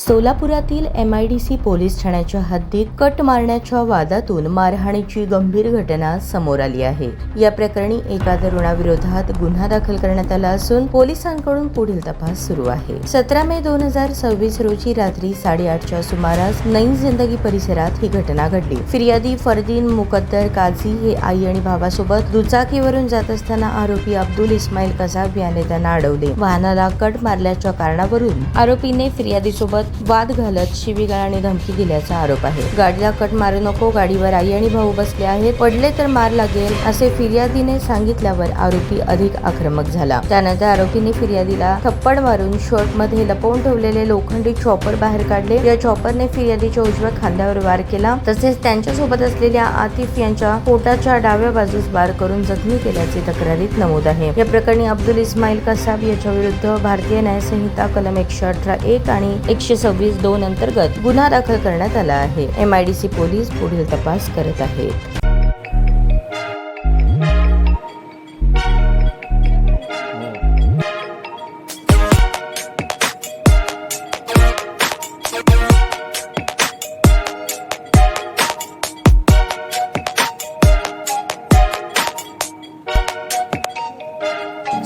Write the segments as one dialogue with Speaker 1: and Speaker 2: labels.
Speaker 1: सोलापुरातील MIDC police ठाण्याच्या हद्दीत cut मारण्याच्या वादातून मारहाणीची गंभीर घटना समोर आली आहे। या प्रकरणी एका तरुणाविरोधात गुन्हा दाखल करण्यात आला असून पोलिसांकडून पुढील तपास सुरू आहे। 17 मे 2026 रोजी रात्री 8:30च्या सुमारास नई जिंदगी परिसरात ही घटना घडली। फिर्यादी फरदीन मुकद्दर काझी हे आई आणि भावासोबत दुचाकीवरून जात असताना आरोपी अब्दुल इस्माईल कसाब याने त्यांना अडवले। वाहनाला कट मारल्याच्या कारणावरून आरोपीने फिर्यादीसोबत वाद घालत शिवीगाळ आणि धमकी दिल्याचा आरोप आहे। गाडीला कट मारू नको, गाडीवर आई आणि भाऊ बसले आहेत, पडले तर मार लागेल असे फिर्यादीने सांगितल्यावर आरोपी अधिक आक्रमक झाला। त्यानंतर आरोपीने फिर्यादीला थप्पड मारून शर्ट मध्ये लपवून ठेवलेले लोखंडी चॉपर बाहेर काढले। या चॉपरने फिर्यादीच्या उजव्या खांद्यावर वार केला, तसेच त्यांच्यासोबत असलेल्या आतिफ यांच्या पोटाच्या डाव्या बाजूस वार करून जखमी केल्याचे तक्रारीत नमूद आहे। या प्रकरणी अब्दुल इस्माईल कसाब याच्या विरुद्ध भारतीय न्याय संहिता कलम 118(1) आणि 126(2) अंतर्गत गुन्हा दाखल करण्यात आला आहे। MIDC पोलीस पुढील तपास करत आहेत।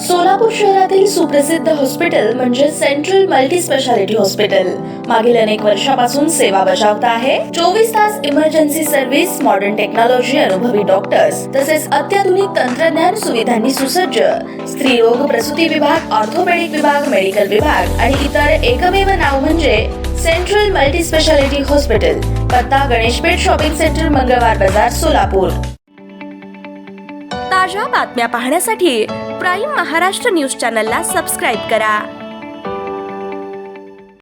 Speaker 2: सोलापूर शहरातील सुप्रसिद्ध हॉस्पिटल म्हणजे सेंट्रल मल्टी स्पेशालिटी हॉस्पिटल मागील अनेक वर्षापासून सेवा बजावत आहे। 24 तास इमर्जन्सी सर्व्हिस, मॉडर्न टेक्नॉलॉजी, अनुभवी डॉक्टर्स तसेच अत्याधुनिक तंत्रज्ञान सुविधांनी सुसज्ज स्त्रीरोग प्रसूती विभाग, ऑर्थोपेडिक विभाग, मेडिकल विभाग आणि इतर एकमेव नाव म्हणजे सेंट्रल मल्टी स्पेशालिटी हॉस्पिटल। पत्ता गणेशपेठ शॉपिंग सेंटर, मंगळवार बाजार, सोलापूर। ताज्या बातम्या पाहण्यासाठी प्राईम महाराष्ट्र न्यूज चॅनलला सबस्क्राईब करा।